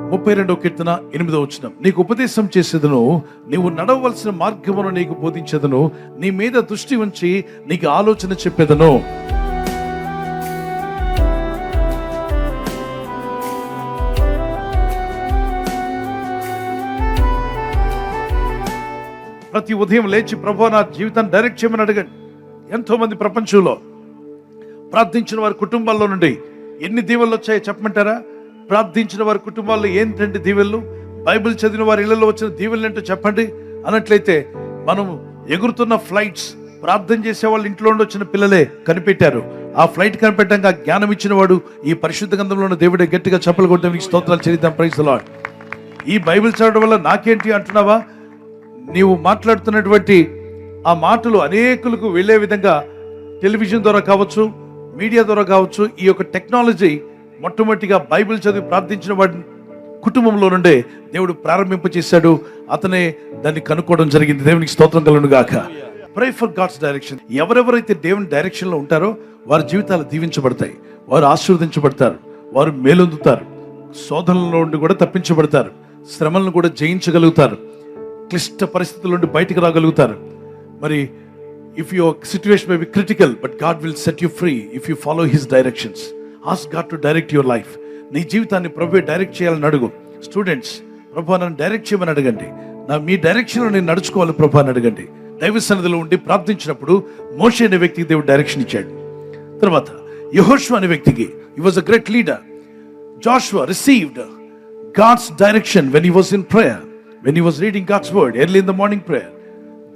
32వ కీర్తన 8వ వచనం. నీకు ఉపదేశం చేసేదను, నీవు నడవవలసిన మార్గమును నీకు బోధించేదను, నీ మీద దృష్టి ఉంచి నీకు ఆలోచన చెప్పేదను. ప్రతి ఉదయం లేచి ప్రభువా నా జీవితాన్ని డైరెక్ట్ చేయమని అడగండి. ఎంతో మంది ప్రపంచంలో ప్రార్థించిన వారి కుటుంబాల్లో నుండి ఎన్ని దీవెనలు వచ్చాయో చెప్పమంటారా? ప్రార్థించిన వారి కుటుంబాల్లో ఏంటంటే దీవెనలు, బైబిల్ చదివిన వారి ఇళ్లలో వచ్చిన దీవెనలు ఏంటో చెప్పండి అన్నట్లయితే, మనం ఎగురుతున్న ఫ్లైట్స్ ప్రార్థన చేసే వాళ్ళు ఇంట్లో నుండి వచ్చిన పిల్లలే కనిపెట్టారు. ఆ ఫ్లైట్ కనిపెట్టంగా జ్ఞానం ఇచ్చిన వాడు ఈ పరిశుద్ధ గ్రంథంలో ఉన్న దేవుడే. గట్టిగా చప్పలు కొట్టడానికి స్తోత్రాలు చెల్లిద్దాం. Praise the lord. ఈ బైబిల్ చదవడం వల్ల నాకేంటి అంటున్నావా? నీవు మాట్లాడుతున్నటువంటి ఆ మాటలు అనేకులకు వెళ్ళే విధంగా టెలివిజన్ ద్వారా కావచ్చు, మీడియా ద్వారా కావచ్చు, ఈ యొక్క టెక్నాలజీ మొట్టమొదటిగా బైబిల్ చదివి ప్రార్థించిన వాడి కుటుంబంలో నుండే దేవుడు ప్రారంభింపచేశాడు. అతనే దాన్ని కనుక్కోవడం జరిగింది. దేవునికి స్తోత్రం కలుగును గాక. Pray for God's direction. ఎవరెవరైతే దేవుని డైరెక్షన్ లో ఉంటారో వారి జీవితాలు దీవించబడతాయి, వారు ఆశీర్వదించబడతారు, వారు మేలొందుతారు, శోధనల నుండి కూడా తప్పించబడతారు, శ్రమలను కూడా జయించగలుగుతారు, క్లిష్ట పరిస్థితుల నుండి బయటికి రాగలుగుతారు. మరి if your situation may be critical, but God will set you free if you follow his directions. Ask God to direct your life. నీ జీవితాన్ని ప్రభువే డైరెక్ట్ చేయాలని అడుగు. స్టూడెంట్స్, ప్రభువా నన్ను డైరెక్ట్ చేయమని అడగండి. మీ డైరెక్షన్లో నేను నడుచుకోవాలి ప్రభువా అని అడగండి. దైవ సన్నిధిలో ఉండి ప్రార్థించినప్పుడు మోషే అనే వ్యక్తికి దేవుడు డైరెక్షన్ ఇచ్చాడు. తర్వాత యెహోషువ అనే వ్యక్తికి, he was a great leader. Joshua received God's direction when he was in prayer, when he was reading God's word early in the morning prayer.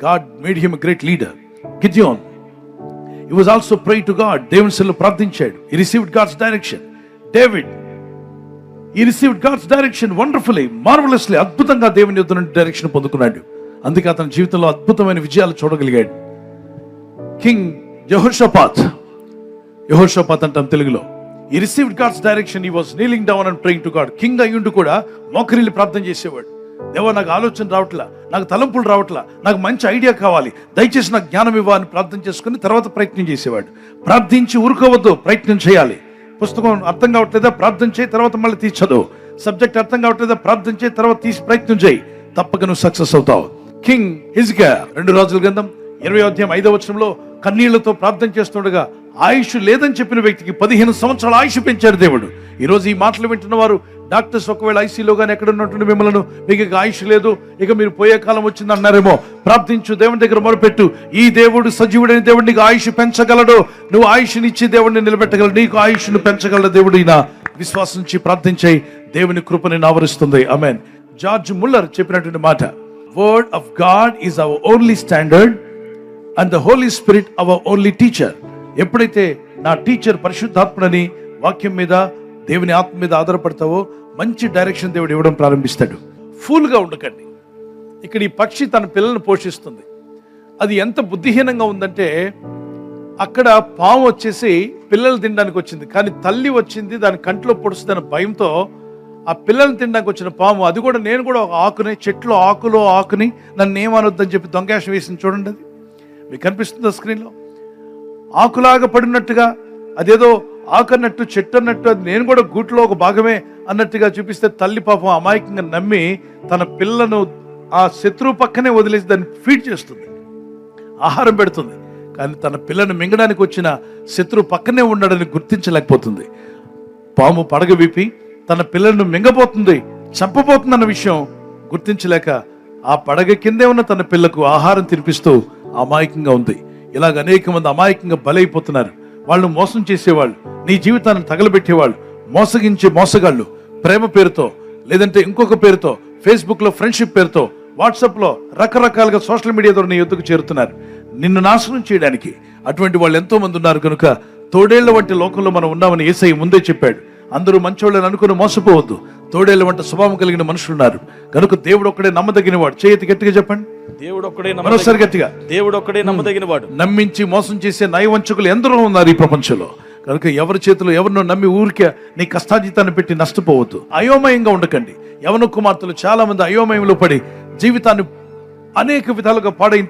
God made him a great leader. Gideon, he was also praying to God. దేవుని సన్నిధిలో ప్రార్థించాడు. He received God's direction. David, he received God's direction wonderfully, marvelously. అద్భుతంగా దేవుని యొద్ద నుండి direction పొందుకున్నాడు. అందుకే అతని జీవితంలో అద్భుతమైన విజయాలు చూడగలిగాడు. కింగ్ యెహోషాపాత్ అంటాం తెలుగులో. He received God's direction. He was kneeling down and praying to God. King అయ్యుండి కూడా మోకరిల్లి ప్రార్థన చేసేవాడు. దేవా నాకు ఆలోచన రావట్లా, నాకు తలంపులు రావట్లా, నాకు మంచి ఐడియా కావాలి, దయచేసి నాకు జ్ఞానం ఇవ్వాలని ప్రార్థన చేసుకుని తర్వాత ప్రయత్నం చేసేవాడు. ప్రార్థించి ఊరుకోవద్దు, ప్రయత్నం చేయాలి. పుస్తకం అర్థం కావట్లేదా, ప్రార్థన చేయి, తర్వాత మళ్ళీ తీసి చదువు. సబ్జెక్ట్ అర్థం కావట్లేదా, ప్రార్థన చేయి, తర్వాత తీసి ప్రయత్నం చేయి. తప్పక నువ్వు సక్సెస్ అవుతావు. కింగ్ హిజ్కియా 2 రాజుల గ్రంథం 20వ అధ్యాయం 5వ వచనంలో కన్నీళ్లతో ప్రార్థన చేస్తుండగా ఆయుష్ లేదని చెప్పిన వ్యక్తికి 15 సంవత్సరాల ఆయుష్ పెంచాడు దేవుడు. ఈరోజు ఈ మాటలు వింటున్న వారు డాక్టర్స్ ఒకవేళ ఐసీలో కానీ ఎక్కడ ఉన్నటువంటి మిమ్మల్ని మీకు ఇక ఆయుష్ లేదు, ఇక మీరు పోయే కాలం వచ్చింది అన్నారేమో. ప్రార్థించు, దేవుని దగ్గర మొరపెట్టు. ఈ దేవుడు సజీవుడైన దేవుడు నీకు ఆయుష్ పెంచగలడు. నువ్వు ఆయుష్నిచ్చి దేవుడిని నిలబెట్టగలడు. నీకు ఆయుష్ను పెంచగలడు దేవుడు. ఈయన విశ్వాసించి ప్రార్థించే దేవుని కృపని ఆవరిస్తుంది. ఆమేన్. జార్జ్ ముల్లర్ చెప్పినటువంటి మాట, word of God is our only standard and the holy spirit our only teacher. ఎప్పుడైతే నా టీచర్ పరిశుద్ధాత్ముడని వాక్యం మీద, దేవుని ఆత్మ మీద ఆధారపడతావో మంచి డైరెక్షన్ దేవుడు ఇవ్వడం ప్రారంభిస్తాడు. ఫూల్గా ఉండకండి. ఇక్కడ ఈ పక్షి తన పిల్లలను పోషిస్తుంది. అది ఎంత బుద్ధిహీనంగా ఉందంటే, అక్కడ పాము వచ్చేసి పిల్లలు తినడానికి వచ్చింది, కానీ తల్లి వచ్చింది దాని కంట్లో పొడుస్తుందన్న భయంతో ఆ పిల్లల్ని తినడానికి వచ్చిన పాము, అది కూడా నేను కూడా ఒక ఆకుని, చెట్లు ఆకులో ఆకుని నన్ను ఏమనొద్దని చెప్పి దొంగేషం వేసింది. చూడండి, అది మీకు కనిపిస్తుందా స్క్రీన్లో? ఆకులాగా పడినట్టుగా, అదేదో ఆకన్నట్టు, చెట్టు అన్నట్టు, అది నేను కూడా గూట్లో ఒక భాగమే అన్నట్టుగా చూపిస్తే తల్లి పాపం అమాయకంగా నమ్మి తన పిల్లను ఆ శత్రువు పక్కనే వదిలేసి దాన్ని ఫీడ్ చేస్తుంది, ఆహారం పెడుతుంది. కానీ తన పిల్లను మింగడానికి వచ్చిన శత్రువు పక్కనే ఉన్నాడని గుర్తించలేకపోతుంది. పాము పడగ విప్పి తన పిల్లలను మింగబోతుంది, చంపబోతుందన్న విషయం గుర్తించలేక ఆ పడగ కిందే ఉన్న తన పిల్లకు ఆహారం తినిపిస్తూ అమాయకంగా ఉంది. ఇలాగ అనేక మంది అమాయకంగా బలైపోతున్నారు. వాళ్ళు మోసం చేసేవాళ్ళు, నీ జీవితాన్ని తగలబెట్టేవాళ్ళు, మోసగించే మోసగాళ్ళు, ప్రేమ పేరుతో లేదంటే ఇంకొక పేరుతో, ఫేస్బుక్లో ఫ్రెండ్షిప్ పేరుతో, వాట్సాప్లో రకరకాలుగా సోషల్ మీడియా ద్వారా నీ యొద్దకు చేరుతున్నారు నిన్ను నాశనం చేయడానికి. అటువంటి వాళ్ళు ఎంతో మంది ఉన్నారు. కనుక తోడేళ్ల వంటి లోకంలో మనం ఉన్నామని యేసయ్య ముందే చెప్పాడు. అందరూ మంచోళ్ళని అనుకుని మోసపోవద్దు. తోడేళ్ల వంటి స్వభావం కలిగిన మనుషులు ఉన్నారు. కనుక దేవుడు ఒక్కడే నమ్మదగిన వాడు. చేయతి గట్టిగా చెప్పండి, దేవుడు ఒక్కడే. మరోసారి గట్టిగా, దేవుడు ఒక్కడే నమ్మదగిన వాడు. నమ్మించి మోసం చేసే నయవంచకులు ఎందరో ఉన్నారు ఈ ప్రపంచంలో. కనుక ఎవరి చేతిలో ఎవరినో నమ్మి ఊరికే నీ కష్టాజీతాన్ని పెట్టి నష్టపోవద్దు. అయోమయంగా ఉండకండి. యవన కుమార్తెలు చాలా మంది అయోమయంలో పడి జీవితాన్ని అనేక విధాలుగా పాడైన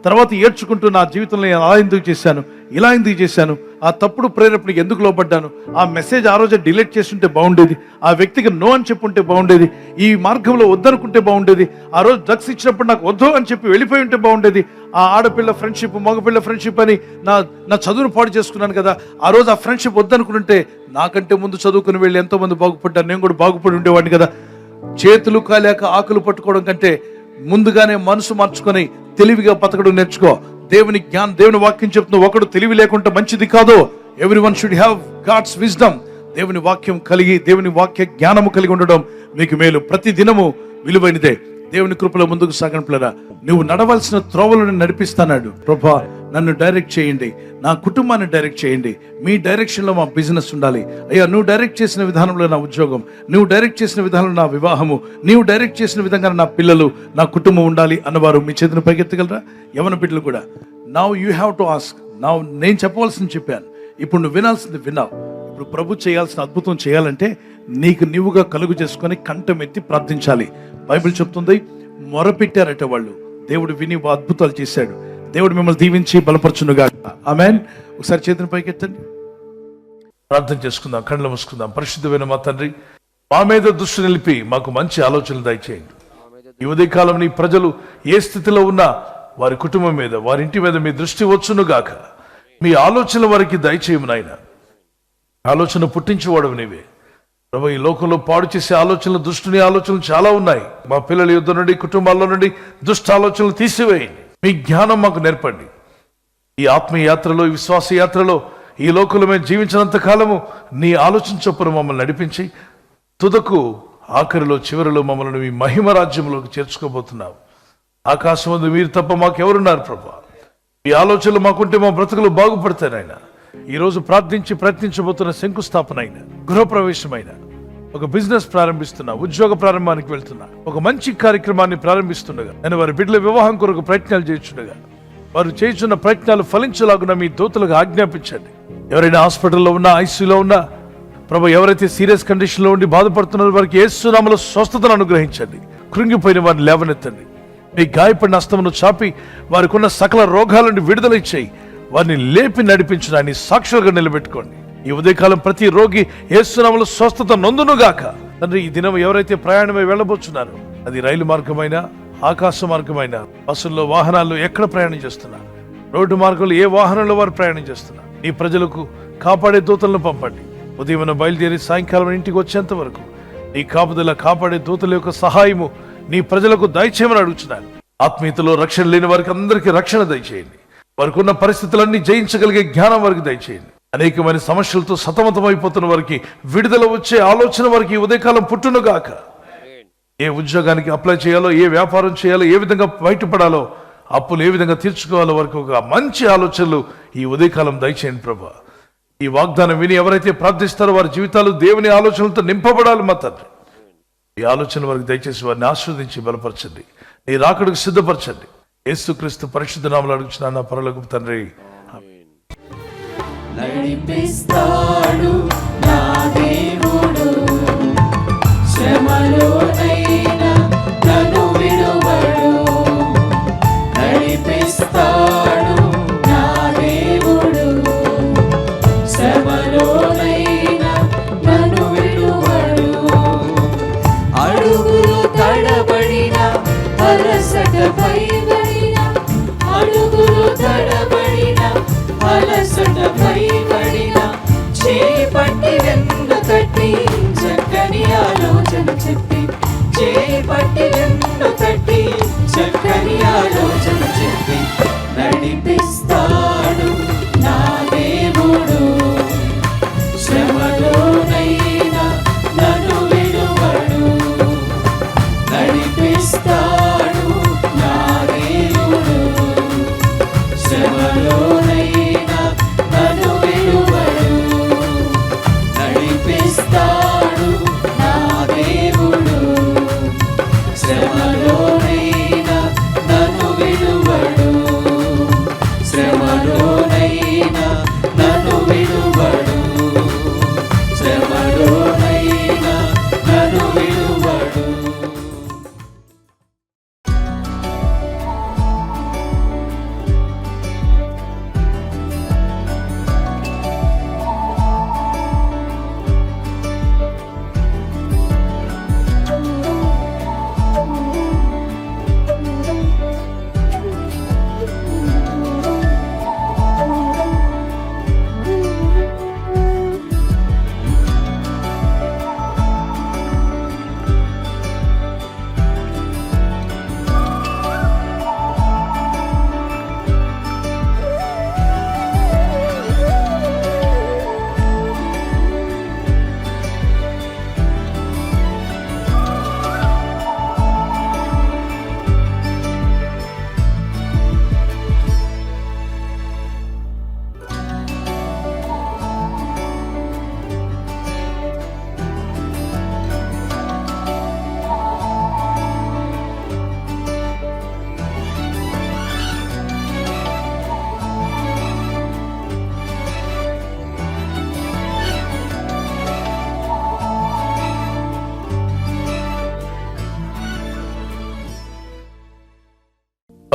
తర్వాత ఏడ్చుకుంటూ నా జీవితంలో అలా ఎందుకు చేశాను, ఇలా ఎందుకు చేశాను ఆ తప్పుడు ప్రేరేపణకి ఎందుకు లోపడ్డాను, ఆ మెసేజ్ ఆ రోజే డిలీట్ చేస్తుంటే బాగుండేది, ఆ వ్యక్తికి నో అని చెప్పుంటే బాగుండేది, ఈ మార్గంలో వద్దనుకుంటే బాగుండేది, ఆ రోజు డ్రగ్స్ ఇచ్చినప్పుడు నాకు వద్దు అని చెప్పి వెళ్ళిపోయి ఉంటే బాగుండేది, ఆ ఆడపిల్ల ఫ్రెండ్షిప్ మగపిల్ల ఫ్రెండ్షిప్ అని నా చదువును పాడు చేసుకున్నాను కదా, ఆ రోజు ఆ ఫ్రెండ్షిప్ వద్దనుకుంటే నాకంటే ముందు చదువుకుని వెళ్ళి ఎంతోమంది బాగుపడ్డారు, నేను కూడా బాగుపడి ఉండేవాడిని కదా. చేతులు కాలేక ఆకులు పట్టుకోవడం కంటే ముందుగానే మనసు మార్చుకొని తెలివిగా బతకడం నేర్చుకో. దేవుని వాక్యం చెప్తున్న ఒకడు తెలివి లేకుండా మంచిది కాదు. Everyone should have God's wisdom. దేవుని వాక్యం కలిగి, దేవుని వాక్య జ్ఞానము కలిగి ఉండడం మీకు మేలు. ప్రతి దినము విలువైనదే. దేవుని కృపలో ముందుకు సాగనట్లరా, నువ్వు నడవలసిన త్రోవలను నడిపిస్తాడు. ప్రభా, నన్ను డైరెక్ట్ చేయండి, నా కుటుంబాన్ని డైరెక్ట్ చేయండి, మీ డైరెక్షన్లో మా బిజినెస్ ఉండాలి అయ్యా, నువ్వు డైరెక్ట్ చేసిన విధానంలో నా ఉద్యోగం, నువ్వు డైరెక్ట్ చేసిన విధానంలో నా వివాహము, నీవు డైరెక్ట్ చేసిన విధంగా నా పిల్లలు, నా కుటుంబం ఉండాలి అన్నవారు మీ చేతిని పైకెత్తగలరా? యవన బిడ్డలు కూడా, now you have to ask. నేను చెప్పవలసింది చెప్పాను, ఇప్పుడు నువ్వు వినాల్సింది విన్నావు. ఇప్పుడు ప్రభు చేయాల్సిన అద్భుతం చేయాలంటే నీకు నీవుగా కలుగు చేసుకొని కంఠమెత్తి ప్రార్థించాలి. బైబిల్ చెప్తుంది, మొరపెట్టారట వాళ్ళు, దేవుడు విని అద్భుతాలు చేశాడు. దేవుడు మిమ్మల్ని దీవించి బలపరచునుగా. ఆమేన్. ఒకసారి చేతిని పైకెత్తండి, ప్రార్థన చేసుకుందాం, కళ్ళు మూసుకుందాం. పరిశుద్ధమైన మా తండ్రి, మా మీద దృష్టి నిలిపి మాకు మంచి ఆలోచనలు దయచేయండి. ఈ ఉదయకాలం నీ ప్రజలు ఏ స్థితిలో ఉన్నా వారి కుటుంబం మీద, వారి ఇంటి మీద మీ దృష్టి వచ్చునుగాక. మీ ఆలోచనలు వారికి దయచేయము నాయన. ఆలోచన పుట్టించేవాడవు నీవే ప్రభు. ఈ లోకంలో పాడు చేసే ఆలోచనలు, దుష్టుని ఆలోచనలు చాలా ఉన్నాయి. మా పిల్లల యుద్ధ నుండి, కుటుంబాల్లో నుండి దుష్ట ఆలోచనలు తీసివేయండి. మీ జ్ఞానం మాకు నేర్పండి. ఈ ఆత్మీయ యాత్రలో, ఈ విశ్వాస యాత్రలో, ఈ లోకంలో మేము జీవించినంత కాలము నీ ఆలోచన చొప్పున మమ్మల్ని నడిపించి తుదకు ఆఖరిలో, చివరిలో మమ్మల్ని మీ మహిమ రాజ్యంలోకి చేర్చుకోబోతున్నావు. ఆకాశం ముందు మీరు తప్ప మాకెవరున్నారు ప్రభా? ఈ ఆలోచనలు మాకుంటే మా బ్రతుకులు బాగుపడతాయన. ఈరోజు ప్రార్థించి ప్రయత్నించబోతున్న శంకుస్థాపన అయిన, గృహప్రవేశమైన, ఒక బిజినెస్ ప్రారంభిస్తున్నా, ఉద్యోగ ప్రారంభానికి వెళ్తున్నా, ఒక మంచి కార్యక్రమాన్ని ప్రారంభిస్తుండగా, నేను వారి బిడ్డల వివాహం కొరకు ప్రయత్నాలు చేస్తుండగా, వారు చేస్తున్న ప్రయత్నాలు ఫలించలాగున మీ దూతలకు ఆజ్ఞాపించండి. ఎవరైనా హాస్పిటల్లో ఉన్నా, ఐసీయూలో ఉన్నా ప్రభు, ఎవరైతే సీరియస్ కండిషన్లో ఉండి బాధపడుతున్నారో వారికి యేసు నామములో స్వస్థతను అనుగ్రహించండి. కృంగిపోయిన వారిని లేవనెత్తండి. మీ గాయపడిన హస్తమును చాపి వారికి ఉన్న సకల రోగాల నుండి విడుదల ఇచ్చేయి. వారిని లేపి నడిపించడాన్ని సాక్షులుగా నిలబెట్టుకోండి. ఈ ఉదయకాలం ప్రతి రోగి యేసు నామములో స్వస్థత నొందునుగాక. తండ్రి, ఈ దినం ఎవరైతే ప్రయాణమై వెళ్ళబోతున్నారో, అది రైలు మార్గమైనా, ఆకాశ మార్గమైనా, బస్సుల్లో, వాహనాల్లో ఎక్కడ ప్రయాణం చేస్తున్నారు, రోడ్డు మార్గంలో ఏ వాహనంలో వారు ప్రయాణం చేస్తున్నారు, ఈ ప్రజలకు కాపాడే దూతలను పంపండి. ఉదయం బయలుదేరి సాయంకాలం ఇంటికి వచ్చేంత వరకు నీ కాపుదల, కాపాడే దూతల యొక్క సహాయము నీ ప్రజలకు దయచేయమని అడుగుతున్నాను. ఆత్మీయతలో రక్షణ లేని వారికి అందరికీ రక్షణ దయచేయండి. వారికి ఉన్న పరిస్థితులన్నీ జయించగలిగే జ్ఞానం వారికి దయచేయండి. అనేకమైన సమస్యలతో సతమతమైపోతున్న వారికి విడుదల వచ్చే ఆలోచన వారికి ఉదయకాలం పుట్టునుగాక. ఏ ఉద్యోగానికి అప్లై చేయాలో, ఏ వ్యాపారం చేయాలో, ఏ విధంగా బయటపడాలో, అప్పులు ఏ విధంగా తీర్చుకోవాలో వారికి ఒక మంచి ఆలోచనలు ఈ ఉదయకాలం దయచేయండి ప్రభా. ఈ వాగ్దానం విని ఎవరైతే ప్రార్థిస్తారో వారి జీవితాలు దేవుని ఆలోచనలతో నింపబడాలి మా తండ్రి. ఈ ఆలోచన వారికి దయచేసి వారిని ఆస్వాదించి బలపరచండి. నీ రాకడకు సిద్ధపరచండి. యేసుక్రీస్తు పరిశుద్ధ నామములో అడుగుచున్నాను నా పరలోకపు తండ్రి. నడిపిస్తాడు నా దేవుడు, శ్రమలోనైనా నన్ను విడువడు. నడిపిస్తాడు నా దేవుడు, శ్రమలోనైనా నన్ను విడువడు. అడుగులు తడబడిన, అలసటపై పడిన, అడుగులు తడబడిన, అలసటపై పడిన, చేపట్టి వెన్ను తట్టి చక్కని ఆలోచన చెప్పి, చేపట్టి వెన్ను తట్టి చక్కని ఆలోచన చెప్పి, నడిపిస్తాడు నా దేవుడు, శ్రమలోనైనా నన్ను విడువడు. నడిపిస్తాడు నా దేవుడు, శ్రమలోనైనా నన్ను విడువడు. నడిపిస్తాడు నా దేవుడు, శ్రమలోనైనా నన్ను విడువడు.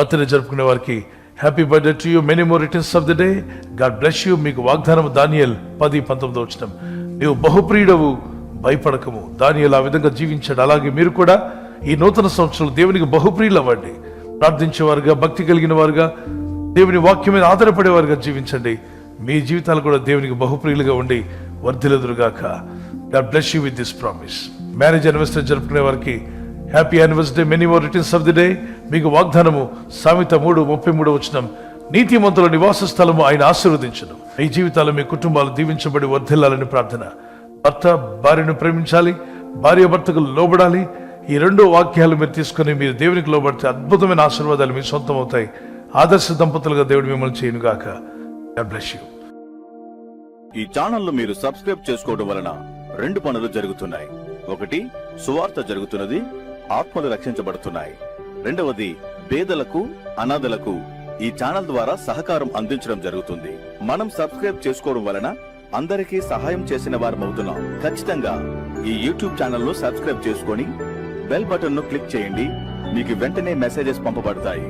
బర్త్డే జరుపుకునే వారికి happy birthday to you, many more returns of the day. God bless you. మీకు వాగ్దానం దానియేలు 10:19 నీవు బహుప్రియుడవు, భయపడకము. దానియేలు ఆ విధంగా జీవించాడు. అలాగే మీరు కూడా ఈ నూతన సంవత్సరంలో దేవునికి బహుప్రియులు అవ్వండి. ప్రార్థించేవారుగా, భక్తి కలిగిన వారుగా, దేవుని వాక్యం మీద ఆధారపడేవారుగా జీవించండి. మీ జీవితాలు కూడా దేవునికి బహుప్రియులుగా ఉండి వర్ధిల్లుదురుగాక. God bless you with this promise. Marriage anniversary జరుపుకునే వారికి happy anniversary, many more returns of the day. మీకు వాగ్దానము సామెత 3:33 నీతిమంతుల నివాస స్థలము ఆయన ఆశీర్వదించును. మీ జీవితాలు, మీ కుటుంబాలు దీవించబడి వర్ధిల్లాలని ప్రార్థన. భర్త భార్యను ప్రేమించాలి, భార్య భర్తకు లోబడాలి. ఈ 2 వాక్యాలు మీరు తీసుకుని మీరు దేవునికి లోబడితే అద్భుతమైన ఆశీర్వాదాలు మీ సొంతం అవుతాయి. ఆదర్శ దంపతులుగా దేవుడు మిమ్మల్ని చేయనుగాక. గాడ్ బ్లెస్ యూ. ఈ ఛానల్ మీరు సబ్స్క్రైబ్ చేసుకోవడం వలన 2 పనులు జరుగుతున్నాయి. ఒకటి, సువార్త జరుగుతున్నది, ఆత్మలు రక్షించబడుతున్నాయి. రెండవది, పేదలకు, అనాథలకు ఈ ఛానల్ ద్వారా సహకారం అందించడం జరుగుతుంది. మనం సబ్స్క్రైబ్ చేసుకోవడం వలన అందరికీ సహాయం చేసిన వారమవుతున్నాం. ఖచ్చితంగా ఈ యూట్యూబ్ ఛానల్ ను సబ్స్క్రైబ్ చేసుకొని బెల్ బటన్ ను క్లిక్ చేయండి. మీకు వెంటనే మెసేజెస్ పంపబడతాయి.